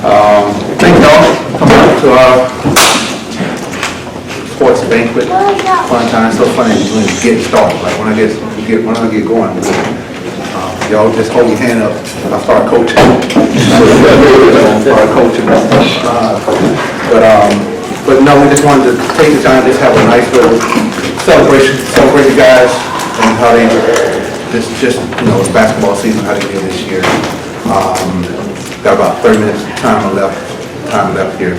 Thank y'all for coming out to our sports banquet. Fun time, so funny when it's getting started. Like when I get going, y'all just hold your hand up. I start coaching. But no, we just wanted to take the time, just have a nice little celebration, celebrate the guys and how they it's basketball season, how they did this year. Got about 30 minutes time left here.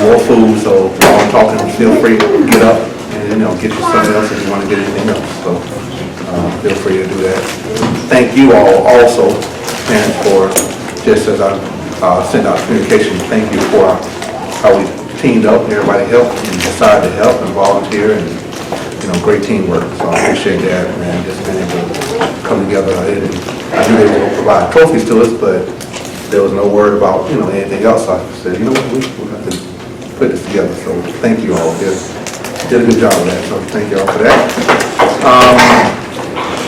More food, so while I'm talking, feel free to get up and get you something else if you want to get anything else. So feel free to do that. Thank you all also, parents, for just as I send out communication. Thank you for how we teamed up. Everybody helped and decided to help and volunteer, and great teamwork. So I appreciate that, and just being able to come together. I knew they were going to provide trophies to us, but there was no word about anything else. So I said, we have to put this together. So thank you all. Did a good job of that. So thank you all for that.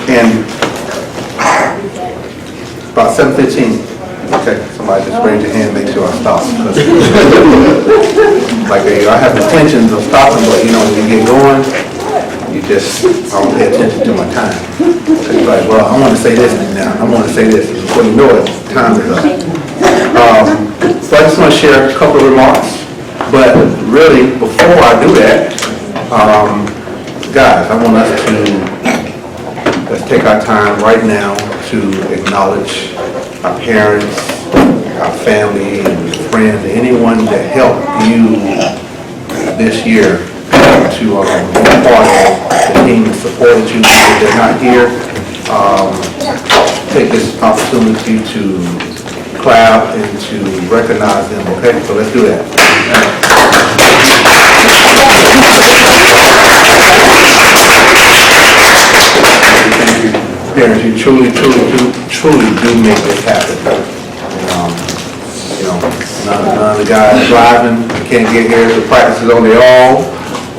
And about 7:15. Okay, somebody just raise your hand, make sure I stop. Like I have intentions of stopping, but when you get going, I don't pay attention to my time. It's like, well, I want to say this now. I want to say this. Before you know it, time is up. So I just want to share a couple of remarks. But really, before I do that, guys, I want us to let's take our time right now to acknowledge our parents, our family, and friends, anyone that helped you this year to be part of the team that supported you. If they're not here, take this opportunity to clap and to recognize them. Okay, so let's do that. Parents, you truly do make this happen. None of the guys driving can't get here. The practice is on their own.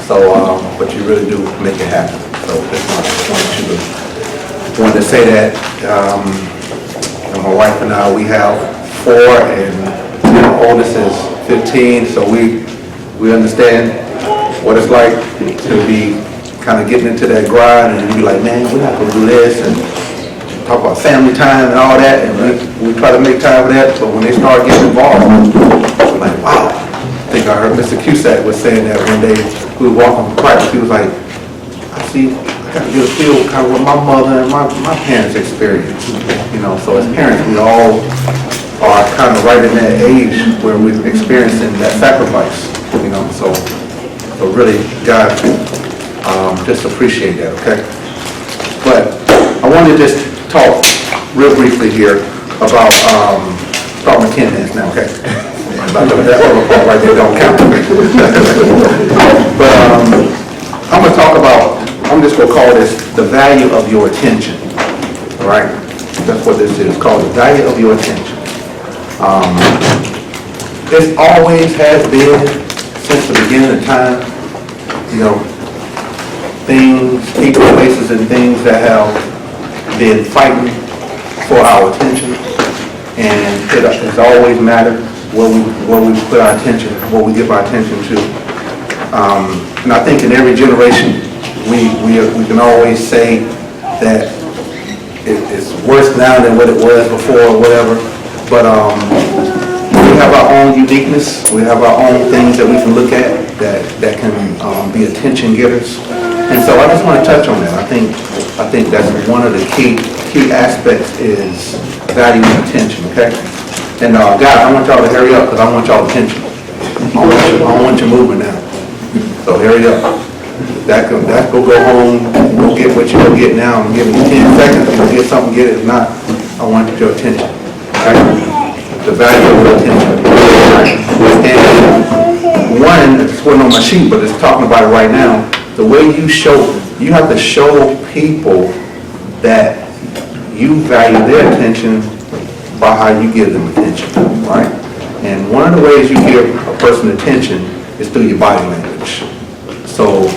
So, but you really do make it happen. So, just wanted to say that. My wife and I, we have 4, and the oldest is 15. So we understand what it's like to be kind of getting into that grind, and be like, man, we're not going to do this, and talk about family time and all that, and we try to make time for that. But when they start getting involved, we're like, wow. I think I heard Mr. Cusack was saying that one day. We were walking from practice. He was like, I got to get a feel kind of what my mother and my parents experienced. So as parents, we all are kind of right in that age where we're experiencing that sacrifice. So really, God, just appreciate that, okay? But I want to just talk real briefly here about, start with 10 minutes now, okay? That little part right there don't count. But I'm going to talk about, I'm just going to call this the value of your attention. All right? That's what this is, called the value of your attention. It always has been, since the beginning of time, things, people, places, and things that have been fighting for our attention. And it has always mattered where we put our attention, what we give our attention to. And I think in every generation, we can always say that it's worse now than what it was before or whatever. But we have our own uniqueness. We have our own things that we can look at that can be attention givers. And so I just want to touch on that. I think that's one of the key aspects is value and attention. Okay. And guys, I want y'all to hurry up because I want y'all attention. I want you moving now. So hurry up. That go home, go get what you go get now. I'm giving you 10 seconds. If you get something, get it. If not, I want your attention. Okay? The value of your attention. And one, it's wasn't on my sheet, but it's talking about it right now. The way you have to show people that you value their attention by how you give them attention, right? And one of the ways you give a person attention is through your body language. So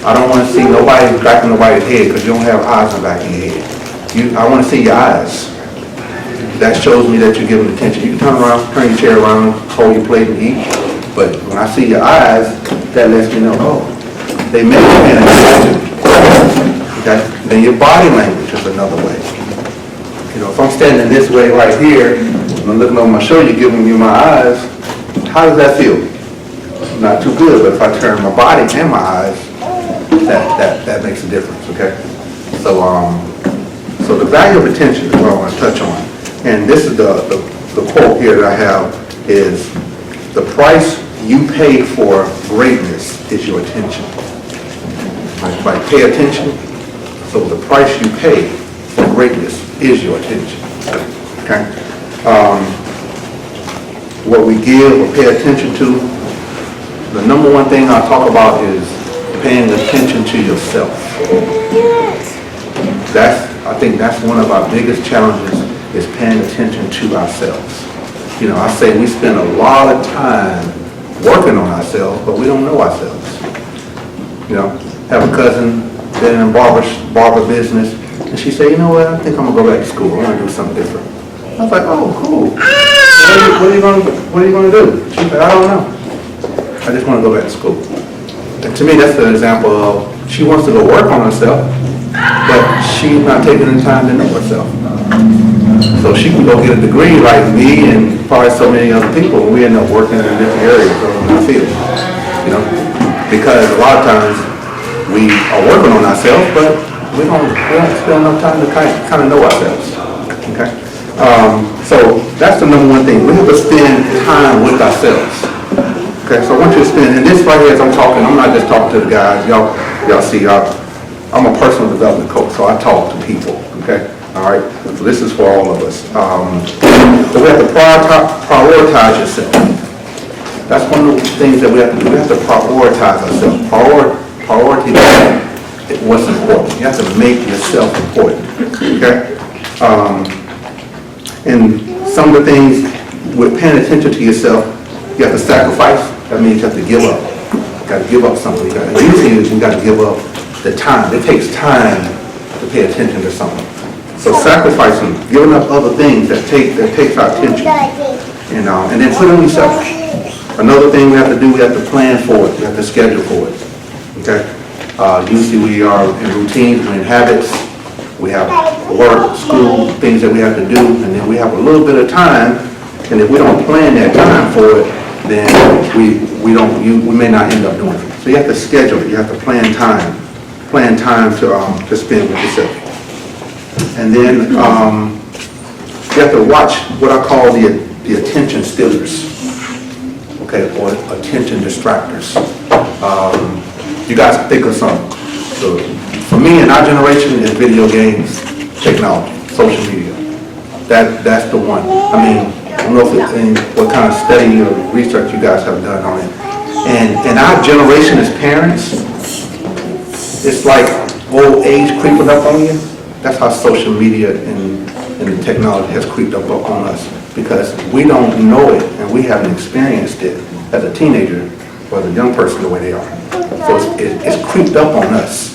I don't want to see nobody back in nobody's head because you don't have eyes in the back of your head. I want to see your eyes. that shows me that you're giving attention. You can turn around, turn your chair around, hold your plate and eat, but when I see your eyes, that lets me know, oh, they may be paying attention. Okay? Then your body language is another way. You know, if I'm standing this way right here, and I'm looking over my shoulder, giving you my eyes, how does that feel? Not too good, but if I turn my body and my eyes, that makes a difference, okay? So, so the value of attention is what I want to touch on. And this is the quote here that I have is, the price you pay for greatness is your attention. Like pay attention. So the price you pay for greatness is your attention. Okay? What we give or pay attention to, the number one thing I'll talk about is paying attention to yourself. I think that's one of our biggest challenges, is paying attention to ourselves. You know, I say we spend a lot of time working on ourselves, but we don't know ourselves. You know, have a cousin been in barber business, and she said, you know what, I think I'm gonna go back to school. I'm gonna do something different. I was like, oh, cool. What are you gonna do? She said, I don't know. I just want to go back to school. And to me, that's an example of she wants to go work on herself, but she's not taking the time to know herself. So she can go get a degree like me and probably so many other people, and we end up working in different areas in our field. You know, because a lot of times we are working on ourselves, but we don't spend enough time to kind of know ourselves. Okay. So that's the number one thing. We have to spend time with ourselves. Okay, so I want you to spend, and this right here as I'm talking, I'm not just talking to the guys, y'all see, I'm a personal development coach, so I talk to people, okay? All right, so this is for all of us. So we have to prioritize yourself. That's one of the things that we have to do. We have to prioritize ourselves. Priority is what's important. You have to make yourself important, okay? And some of the things with paying attention to yourself, you have to sacrifice. That means you have to give up. You got to give up something. Usually you got to give up the time. It takes time to pay attention to something. So sacrificing, giving up other things that takes our attention, and then put on yourself. Another thing we have to do, we have to plan for it. We have to schedule for it. Okay. Usually we are in routines, we're in habits. We have work, school, things that we have to do, and then we have a little bit of time. And if we don't plan that time for it, then we may not end up doing it. So you have to schedule it. You have to plan time to spend with yourself. And then you have to watch what I call the attention stealers, okay, or attention distractors. You guys think of something. So for me in our generation, it's video games, technology, social media. That's the one. I mean, I don't know if it's in what kind of study or research you guys have done on it. And our generation as parents, it's like old age creeping up on you. That's how social media and the technology has creeped up on us, because we don't know it and we haven't experienced it as a teenager or as a young person the way they are. So it's creeped up on us.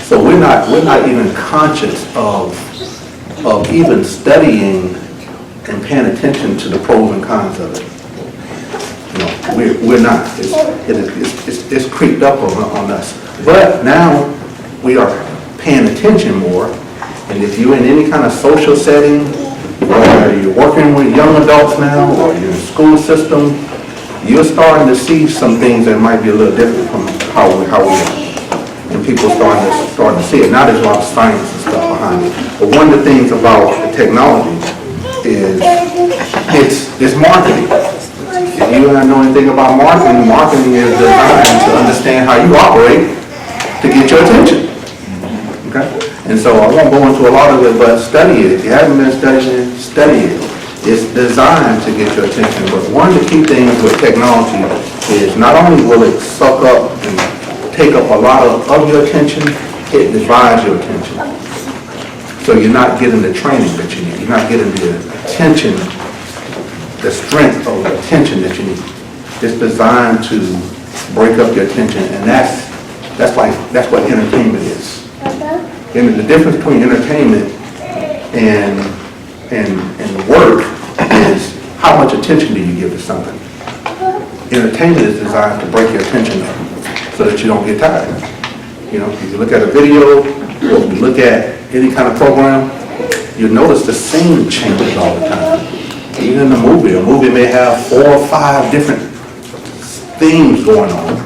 So we're not even conscious of even studying and paying attention to the pros and cons of it. You know, we're not. It's creeped up on us. But now we are paying attention more. And if you're in any kind of social setting, or you're working with young adults now, or you're in the school system, you're starting to see some things that might be a little different from how we are. And people starting to see it. Now there's a lot of science and stuff behind it. But one of the things about the technology is it's marketing. If you don't know anything about marketing is designed to understand how you operate to get your attention. Okay? And so I won't go into a lot of it, but study it. If you haven't been studying it, study it. It's designed to get your attention. But one of the key things with technology is not only will it suck up and take up a lot of your attention, it divides your attention. So you're not getting the training that you need. You're not getting the attention, the strength of the attention that you need. It's designed to break up your attention, and that's what entertainment is. And the difference between entertainment and and work is how much attention do you give to something. Entertainment is designed to break your attention up so that you don't get tired. You know, if you look at a video or if you look at any kind of program, you notice the scene changes all the time. Even in a movie may have 4 or 5 different themes going on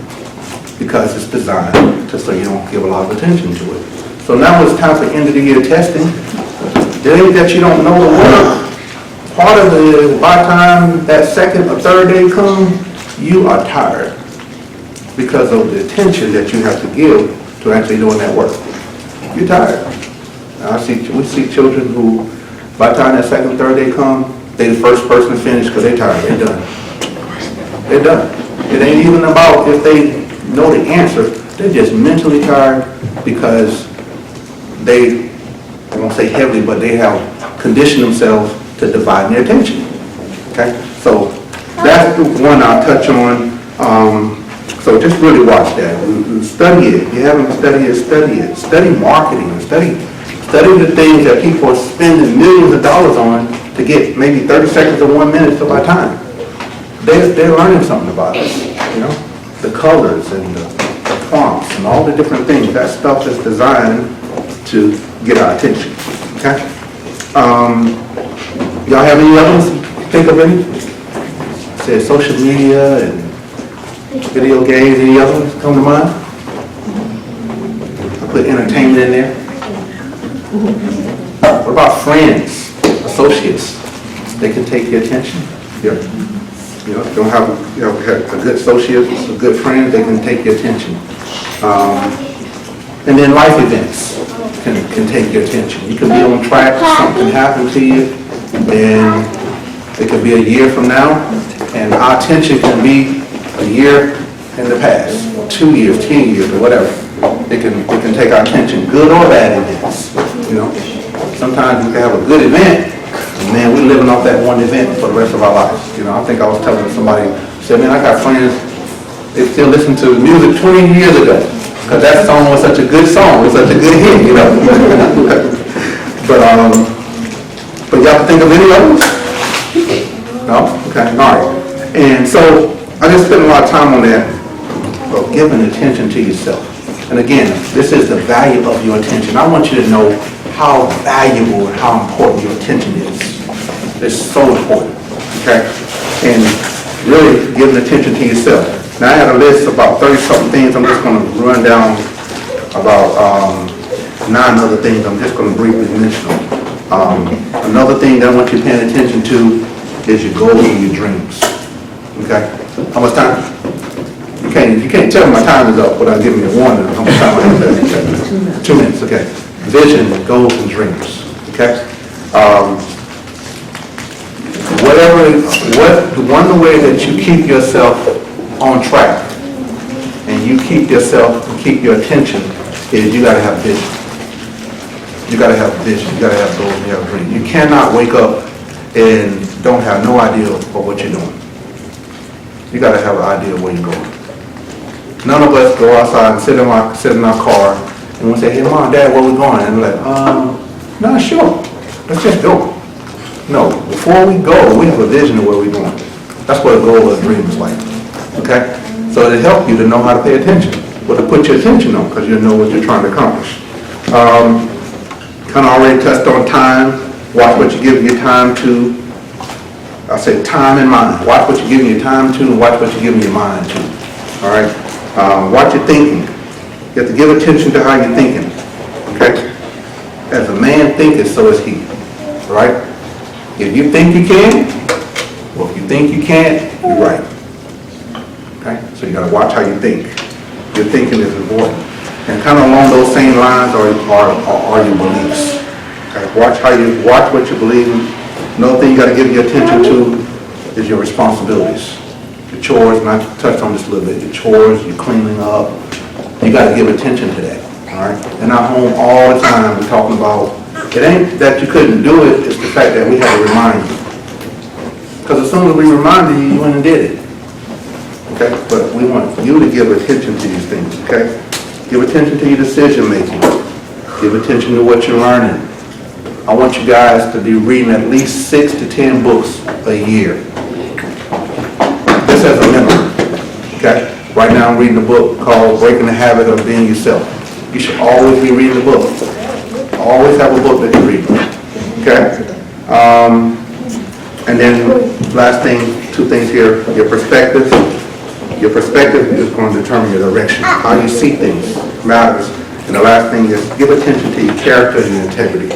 because it's designed just so you don't give a lot of attention to it. So now it's time for end of the year testing. It ain't that you don't know the work. Part of it is by the time that second or third day comes, you are tired because of the attention that you have to give to actually doing that work. You're tired. We see children who, by the time that second, third day come, they the first person to finish because they're tired. They're done. They're done. It ain't even about if they know the answer. They're just mentally tired because they, I won't say heavily, but they have conditioned themselves to divide their attention. Okay? So that's the one I'll touch on. So just really watch that. Study it. If you haven't studied it, study it. Study marketing. Study the things that people are spending millions of dollars on to get maybe 30 seconds or 1 minute to my time. They're learning something about it. You know, the colors and the prompts and all the different things. That stuff is designed to get our attention. Okay. Y'all have any others? Think of any? Say social media and video games. Any others come to mind? I put entertainment in there. What about friends, associates? They can take your attention. Yeah. You know, don't have a good associate, a good friend, they can take your attention. And then life events can take your attention. You can be on track, something happened to you, and it could be a year from now, and our attention can be a year in the past, or 2 years, 10 years, or whatever. It can take our attention, good or bad events. You know, sometimes we can have a good event, and man, we're living off that one event for the rest of our lives. You know, I think I was telling somebody, said, man, I got friends, they still listen to music 20 years ago, because that song was such a good song, it was such a good hit, you know. But y'all can think of any others? No? Okay, all right. And so, I just spent a lot of time on that, of giving attention to yourself. And again, this is the value of your attention. I want you to know how valuable and how important your attention is. It's so important, okay? And really giving attention to yourself. Now I had a list of about 30-something things. I'm just going to run down about 9 other things. I'm just going to briefly mention them. Another thing that I want you paying attention to is your goals and your dreams. Okay? How much time? You can't tell me my time is up without giving me a warning of how much time I have. 2 minutes, okay. Vision, goals, and dreams. Okay? One way that you keep yourself on track and you keep your attention is you got to have vision. You got to have vision. You got to have goals. You have dreams. You cannot wake up and don't have no idea of what you're doing. You got to have an idea of where you're going. None of us go outside and sit in our car and we say, hey, Mom, Dad, where we going? And we're like, no, sure. Let's just go. No, before we go, we have a vision of where we're going. That's what a goal or a dream is like. Okay? So it'll help you to know how to pay attention, what to put your attention on, because you know what you're trying to accomplish. Kind of already touched on time. Watch what you're giving your time to. I say time and mind. Watch what you're giving your time to and watch what you're giving your mind to. All right? Watch your thinking. You have to give attention to how you're thinking. Okay? As a man thinketh, so is he. All right? If you think you can, well, if you think you can't, you're right. Okay? So you got to watch how you think. Your thinking is important. And kind of along those same lines are your beliefs. Okay? Watch what you believe in. Another thing you got to give your attention to is your responsibilities. Your chores, and I touched on this a little bit. Your chores, your cleaning up. You got to give attention to that. All right? In our home all the time, we're talking about, it ain't that you couldn't do it, it's the fact that we have to remind you. Because as soon as we reminded you, you went and did it. Okay? But we want you to give attention to these things, okay? Give attention to your decision making. Give attention to what you're learning. I want you guys to be reading at least 6 to 10 books a year. This as a minimum, okay? Right now I'm reading a book called Breaking the Habit of Being Yourself. You should always be reading a book. Always have a book that you read, okay? And then last thing, 2 things here, your perspective. Your perspective is going to determine your direction. How you see things matters. And the last thing is give attention to your character and your integrity.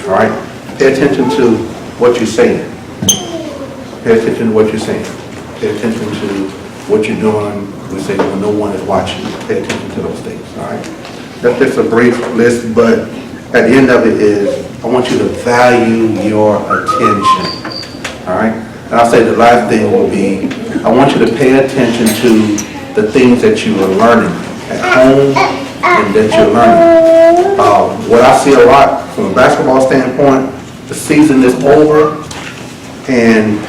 All right? Pay attention to what you're saying. Pay attention to what you're saying. Pay attention to what you're doing. We say when no one is watching. Pay attention to those things. All right? That's just a brief list, but at the end of it is I want you to value your attention. All right? And I'll say the last thing will be I want you to pay attention to the things that you are learning at home and that you're learning. What I see a lot from a basketball standpoint, the season is over and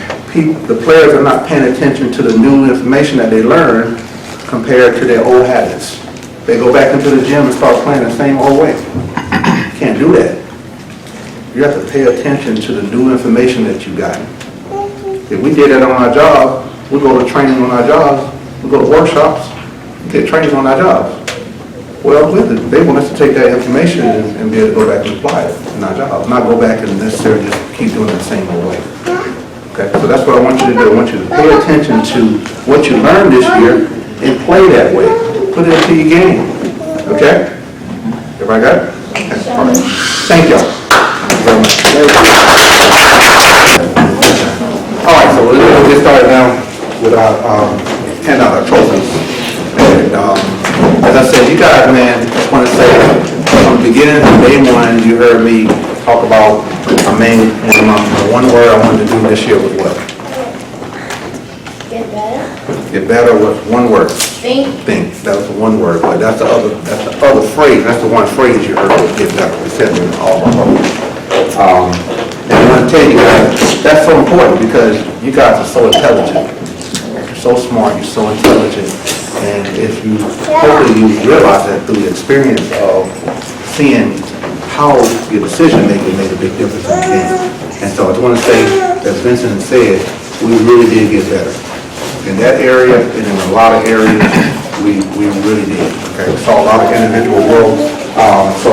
the players are not paying attention to the new information that they learn compared to their old habits. They go back into the gym and start playing the same old way. You can't do that. You have to pay attention to the new information that you got. If we did that on our job, we go to training on our jobs, we go to workshops, get training on our jobs. Well, they want us to take that information and be able to go back and apply it in our jobs, not go back and necessarily just keep doing it the same old way. Okay, so that's what I want you to do. I want you to pay attention to what you learned this year and play that way. Put it into your game. Okay? Everybody got it? Okay. All right. Thank y'all. Thank you very much. All right, so we'll get started now with our hand out our trophies. And as I said, you guys, man, just want to say from the beginning of day one, you heard me talk about my main one word I wanted to do this year was what? Get better. Get better with one word. Think. Think. That was the one word, but that's the other phrase. That's the one phrase you heard was get better. We said it in all of our books. And I want to tell you guys, that's so important because you guys are so intelligent. You're so smart, you're so intelligent. And if you, hopefully you realize that through the experience of seeing how your decision making made a big difference in the game. And so I just want to say, as Vincent said, we really did get better. In that area and in a lot of areas, we really did. Okay, we saw a lot of individual growth. So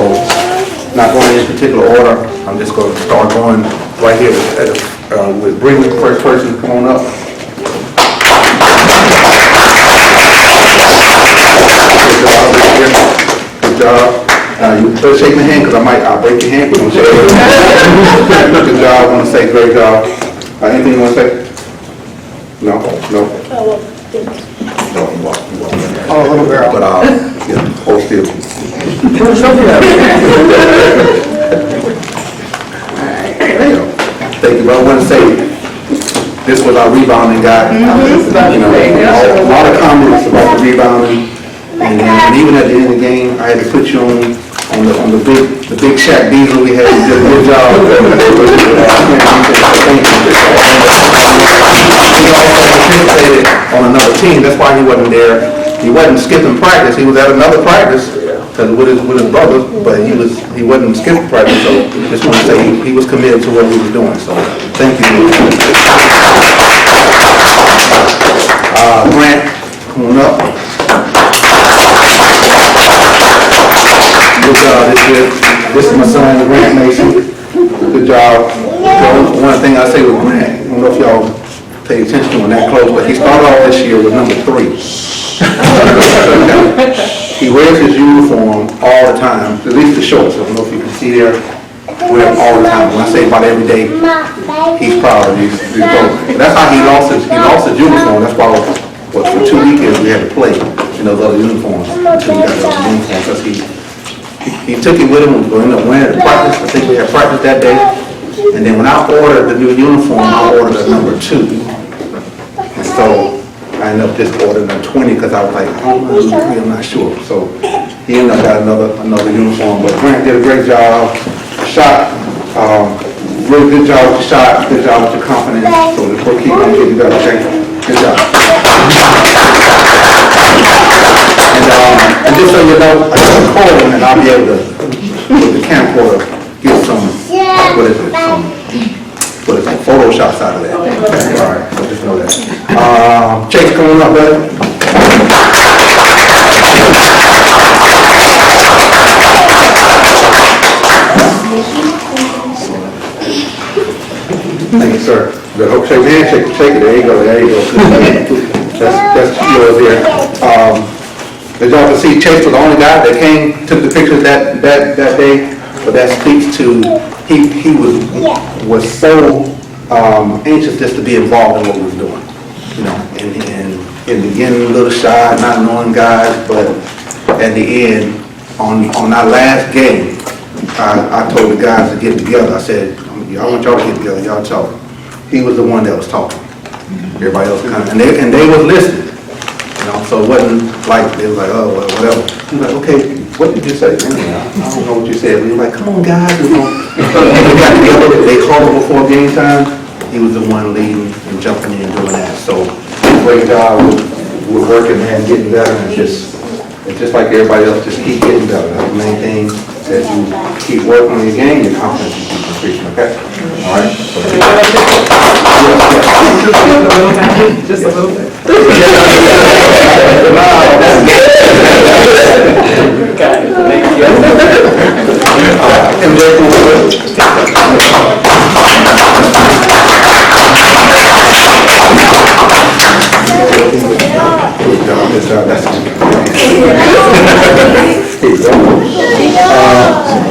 not going in any particular order, I'm just going to start going right here with bring the first person, come on up. Good job. You better shake my hand because I'll break your hand. Good job. I want to say great job. Anything you want to say? No? No? No, you won't. Oh, little girl. But hold still. Thank you. But I want to say this was our rebounding guy. You know, a lot of comments about the rebounding. And even at the end of the game, I had to put you on the big Shaq Diesel we had. You did a good job. He also participated on another team. That's why he wasn't there. He wasn't skipping practice. He was at another practice with his brothers, but he wasn't skipping practice. So just want to say he was committed to what he was doing. So thank you. Grant, come on up. Good job this year. This is my son, Grant Mason. Good job. One thing I say with Grant, I don't know if y'all pay attention to him that close, but he started off this year with number 3. He wears his uniform all the time, at least the shorts. I don't know if you can see there. Wear them all the time. When I say about every day, he's proud of these clothes. That's how he lost his uniform. That's why for 2 weekends we had to play in those other uniforms until we got those uniforms. Because he took it with him. We ended up wearing it at practice. I think we had practice that day. And then when I ordered the new uniform, I ordered a number 2. And so I ended up just ordering a 20 because I was like, oh, I'm not sure. So he ended up got another uniform. But Grant did a great job. Shot, really good job with the shot. Good job with your confidence. So the poor keep on getting better. Okay, good job. And just so you know, I got a recording and I'll be able to, with the camcorder, get some what is it, some Photoshops out of that. Okay, all right, so just know that. Chase, come on up, buddy. Thank you, sir. Good. Hope shake hands, shake it. There you go. That's yours here. As y'all can see, Chase was the only guy that came, took the pictures that day. But that speaks to he was so anxious just to be involved in what we was doing. You know, and in the beginning a little shy, not knowing guys, but at the end, on our last game, I told the guys to get together. I said, I want y'all to get together, y'all talk. He was the one that was talking. Everybody else kind of, and they was listening. You know, so it wasn't like, they was like, oh, well, whatever. He was like, okay, what did you say? Man, I don't know what you said. We were like, come on, guys. You know. They got together, they called before game time. He was the one leading and jumping in and doing that. So, great job with working, man, getting better, and just like everybody else, just keep getting better. That's the main thing. As you keep working on your game, your confidence will keep increasing, okay? All right? So, Just a little bit.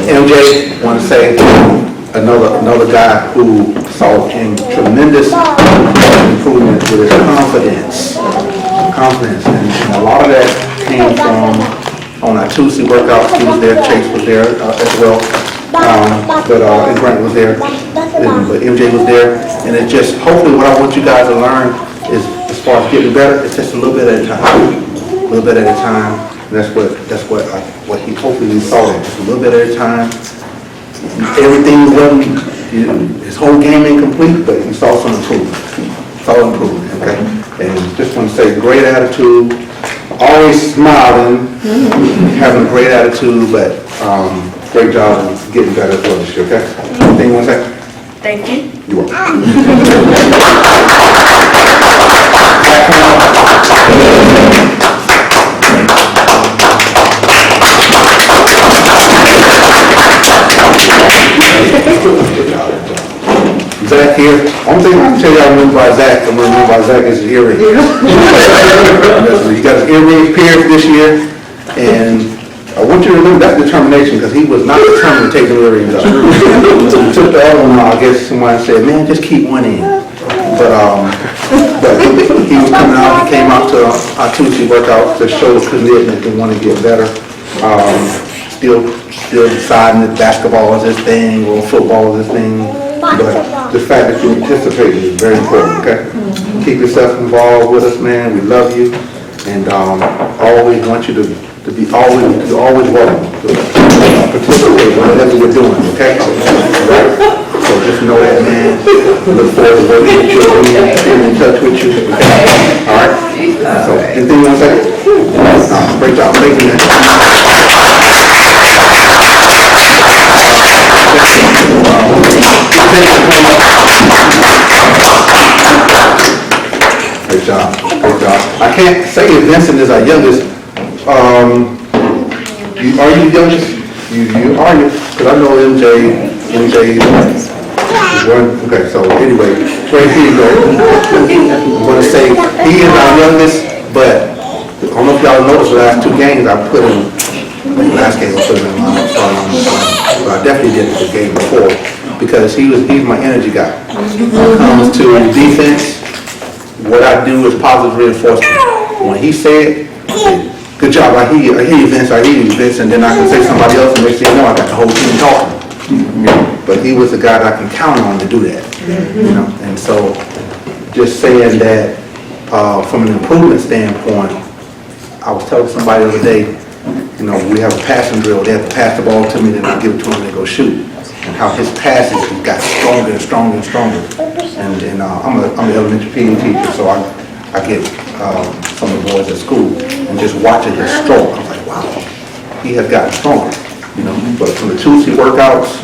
MJ, want to say another guy who saw tremendous improvement with his confidence, and a lot of that came from on our Tuesday workouts. He was there, Chase was there as well, and Grant was there, but MJ was there, and it's just hopefully what I want you guys to learn is, as far as getting better, it's just a little bit at a time, And that's what he hopefully saw, just a little bit at a time. Everything wasn't, his whole game incomplete, but he saw some improvement. Okay? And just want to say, great attitude, always smiling, having a great attitude, but great job of getting better as well this year, okay? Anything you want to say? Thank you. You're welcome. Zach here. Only thing I can tell you I remember by Zach, is his earrings. He got his earrings pierced this year, and I want you to remember that's determination, because he was not determined to take the earrings off. He took the other one out. I guess somebody said, man, just keep one in. But he was coming out, he came out to our Tuesday workout to show commitment and want to get better. Still deciding that basketball is his thing or football is his thing. But the fact that you participated is very important, okay? Keep yourself involved with us, man. We love you. And always want you to be always welcome to participate in whatever you're doing, okay? Right? So just know that, man. Look forward to working with you and being in touch with you. Okay? All right? So anything you want to say? Great job. Thank you, man. Great job. I can't say if Vincent is our youngest. Are you the youngest? You are, because I know MJ is one. Okay, so anyway, right here you go. I'm going to say he is our youngest, but I don't know if y'all noticed the last two games I put him. The last game I put him in but I definitely did the game before, because he's my energy guy. When it comes to defense, what I do is positive reinforcement. When he said, good job, I hear you, Vince, and then I can say somebody else and they say, no, I got the whole team talking. But he was the guy that I can count on to do that. You know, and so just saying that from an improvement standpoint, I was telling somebody the other day, you know, we have a passing drill. They have to pass the ball to me, then I give it to him and they go shoot. And how his passes got stronger and stronger and stronger. And I'm an elementary PE teacher, so I get some of the boys at school and just watching his stroke. I was like, wow, he has gotten stronger. You know, but from the Tuesday workouts,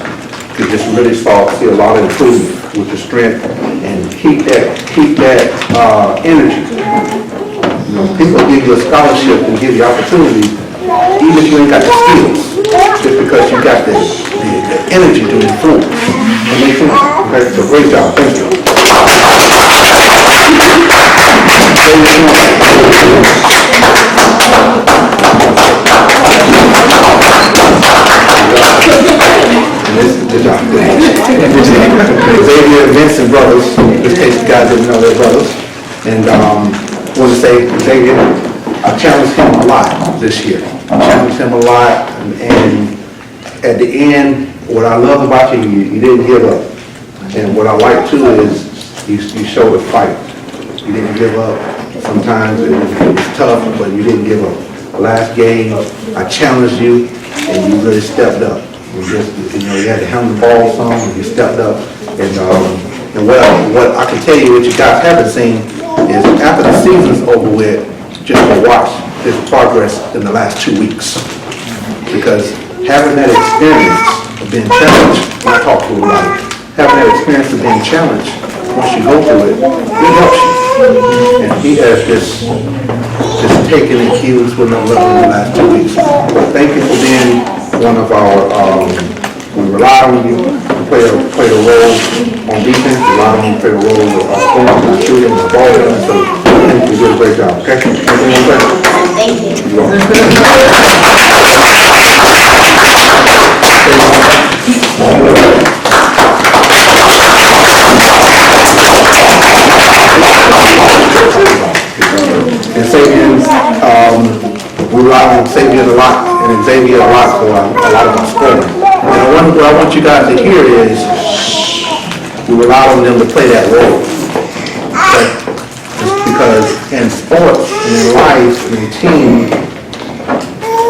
could just really see a lot of improvement with the strength and keep that energy. You know, people give you a scholarship and give you opportunity, even if you ain't got the skills, just because you got the energy to influence. That makes sense? Okay, so great job, thank you. Good job. Xavier and Vincent brothers, in this case you guys didn't know they're brothers. And I want to say, Xavier, I challenged him a lot this year. I challenged him a lot, and at the end, what I love about you, you didn't give up. And what I like too is you showed a fight. You didn't give up. Sometimes it was tough, but you didn't give up. Last game, I challenged you, and you really stepped up. You had to handle the ball some, and you stepped up. And what I can tell you, what you guys haven't seen, is after the season's over with, just to watch his progress in the last 2 weeks. Because having that experience of being challenged, when I talk to a lot, having that experience of being challenged, once you go through it, it helps you. And he has just taken the cues with no level in the last 2 weeks. But thank you for being one of our, we rely on you to play a role on defense, rely on you to play a role with our scoring, our shooting, our ball, and so I think you did a great job, okay? Thank you. You're welcome. And Xavier, we rely on Xavier a lot, and Xavier a lot for a lot of our scoring. And what I want you guys to hear is, we rely on them to play that role. Okay? Just because in sports, and in life, and in team,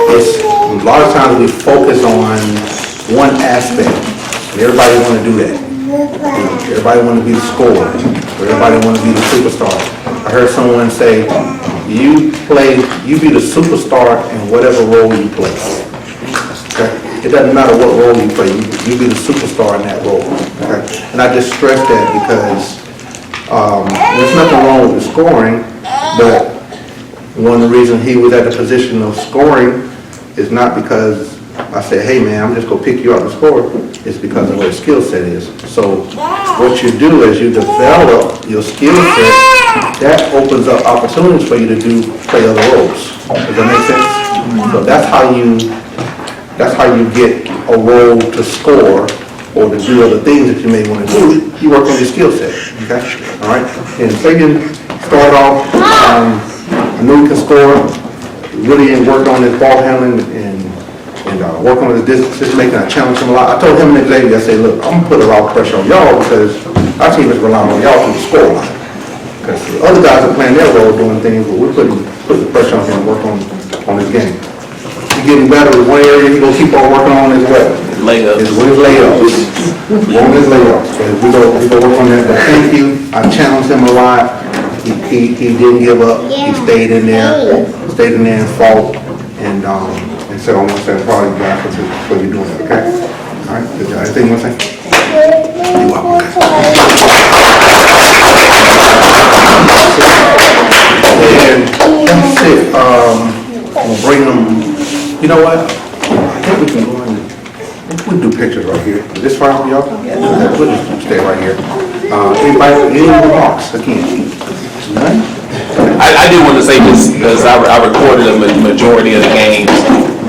it's a lot of times we focus on one aspect. And everybody want to do that. Everybody want to be the scorer. Everybody want to be the superstar. I heard someone say, you be the superstar in whatever role you play. Okay? It doesn't matter what role you play, you be the superstar in that role. Okay? And I just stress that because there's nothing wrong with the scoring, but one of the reasons he was at the position of scoring is not because I said, hey man, I'm just going to pick you up and score. It's because of what his skill set is. So what you do is you develop your skill set. That opens up opportunities for you to play other roles. Does that make sense? So that's how you get a role to score or to do other things that you may want to do. You work on your skill set. Okay? All right? And Fagan started off, I knew he could score, really worked on his ball handling and working with his decision making. I challenged him a lot. I told him and Xavier, I said, look, I'm going to put a lot of pressure on y'all because our team is relying on y'all to score a lot. Because the other guys are playing their role doing things, but we're putting the pressure on him to work on his game. He's getting better in one area, he's going to keep on working on his what? Layups. His layups. On his layups. We go work on that. But thank you. I challenged him a lot. He didn't give up. He stayed in there and fought. And so I want to say I'm proud of you guys for you doing that, okay? All right, good job. Anything you want to say? You're welcome. And that's it. I'm gonna bring them. You know what? I think we can go in. We can do pictures right here. Is this fine for y'all? We'll just stay right here. Anybody, any remarks again? None? I did want to say this because I recorded a majority of the games,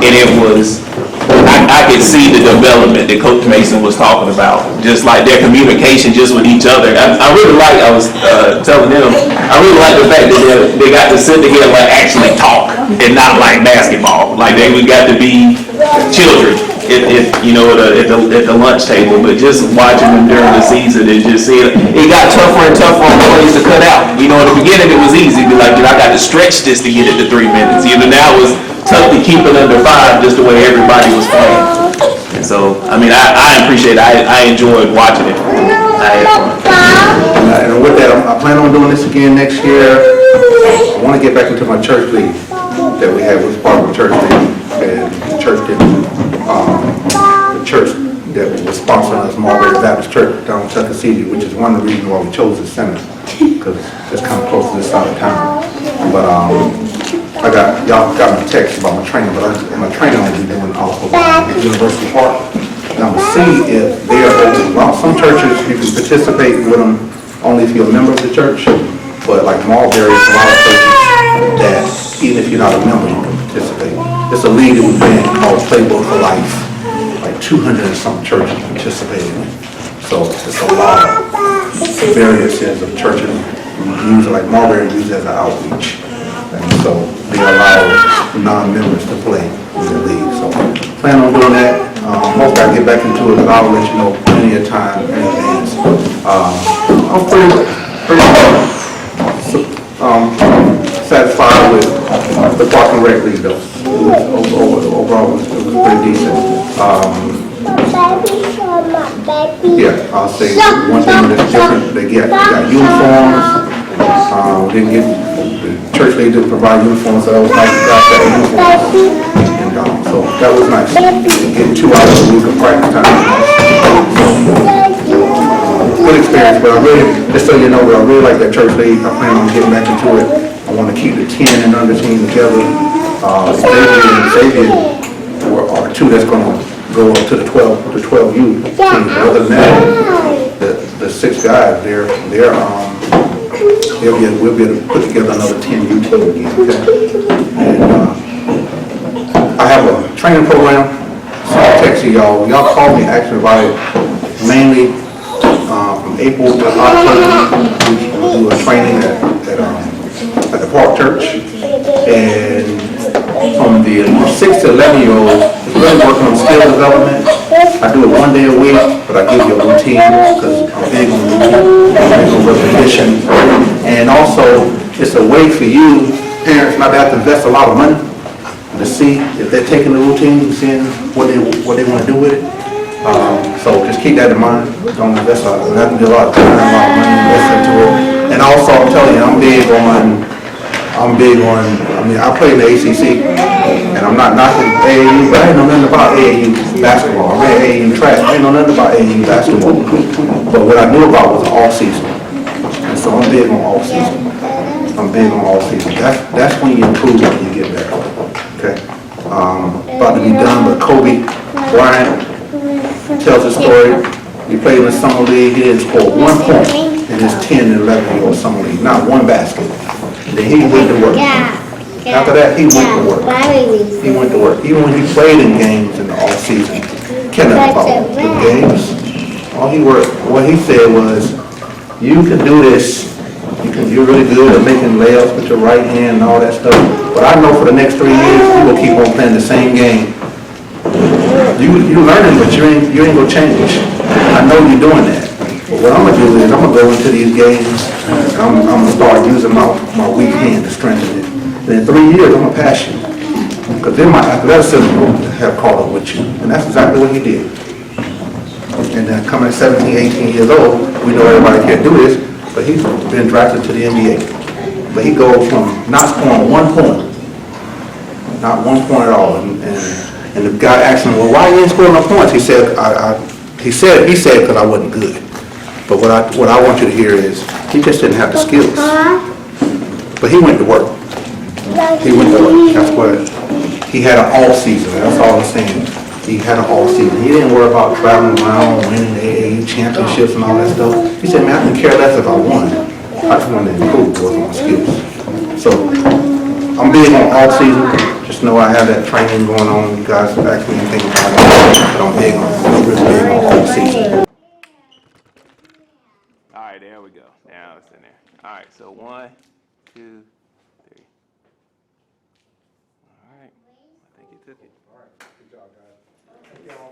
and it was, I could see the development that Coach Mason was talking about, just like their communication just with each other. I really like, I was telling them, I really like the fact that they got to sit together and actually talk and not like basketball. Like they got to be children at the lunch table, but just watching them during the season and just seeing it got tougher and tougher on plays to cut out. You know, in the beginning it was easy, but like, I got to stretch this to get it to 3 minutes. You know, now it was tough to keep it under 5 just the way everybody was playing. And so, I mean, I appreciate it. I enjoyed watching it. I had fun. And with that, I plan on doing this again next year. I want to get back into my church league that we had, was part of the church league, and the church that was sponsoring us, Marbury Baptist Church down in Tuckasegee, which is one of the reasons why we chose the center, because it's kind of close to this side of town. But y'all got my text about my training, but my training I'm gonna be doing off of University Park. And I'm gonna see if they're open. Well, some churches, you can participate with them only if you're a member of the church, but like Marbury, a lot of churches that even if you're not a member, you can participate. It's a league that we've been called Playbook for Life. Like 200 and some churches participating in. So it's a lot of variances of churches use it, like Marbury uses it as an outreach. And so they allow non-members to play in the league. So plan on doing that. Most I get back into it, but I'll let you know plenty of time in advance. I'm pretty satisfied with the Park and Rec League though. Overall, it was pretty decent. Yeah, I'll say one thing that's different, they got uniforms. Didn't get, the church league didn't provide uniforms, so that was nice, got that uniforms. And so that was nice. Get 2 hours a week of practice time. Good experience, but I really, just so you know, I really like that church league. I plan on getting back into it. I want to keep the 10 and under team together. Xavier are two that's going to go up to the 12U team. Other than that, the 6 guys, we'll be able to put together another 10U team again. Okay? And I have a training program. So I'll text y'all. Y'all call me, actually about it, mainly from April to October. We do a training at the Park Church. And from the 6 to 11-year-olds, it's really working on skill development. I do it 1 day a week, but I give you a routine because I'm big on routine, I'm big on repetition. And also, it's a way for you, parents, not to have to invest a lot of money to see if they're taking the routine and seeing what they want to do with it. So just keep that in mind. Don't invest a lot of time, a lot of money invest into it. And also, I'm telling you, I play in the ACC, and I'm not knocking AAU, but I ain't know nothing about AAU basketball. I read AAU trash. I ain't know nothing about AAU basketball. But what I knew about was all season. And so I'm big on all season. That's when you improve, when you get better. Okay. About to be done, but Kobe Bryant tells his story. He played in the summer league. He didn't score 1 point in his 10 and 11-year-old summer league. Not one basket. Then he went to work. After that, he went to work. Even when he played in games in the off season, Kenneth about the games. What he said was, you can do this. You're really good at making layups with your right hand and all that stuff. But I know for the next 3 years, you will keep on playing the same game. You learning, but you ain't gonna change. I know you're doing that. But what I'm gonna do is I'm gonna go into these games and I'm gonna start using my weak hand to strengthen it. And in 3 years, I'm gonna pass you. Because then my athleticism will have caught up with you. And that's exactly what he did. And then coming at 17, 18 years old, we know everybody can't do this, but he's been drafted to the NBA. But he goes from not scoring 1 point, not 1 point at all. And the guy asked him, well, why you ain't scoring no points? He said, because I wasn't good. But what I want you to hear is, he just didn't have the skills. But he went to work. That's what, he had an all season, that's all I'm saying. He had an all season. He didn't worry about traveling around, winning AAU championships and all that stuff. He said, man, I didn't care less if I won. I just wanted to improve, work on my skills. So, I'm big on all season. Just know I have that training going on. You guys actually think about it, but I'm really big on all season. All right, there we go. Now it's in there. All right, so 1, 2, 3. All right, I think you took it. All right, good job, guys. Thank y'all.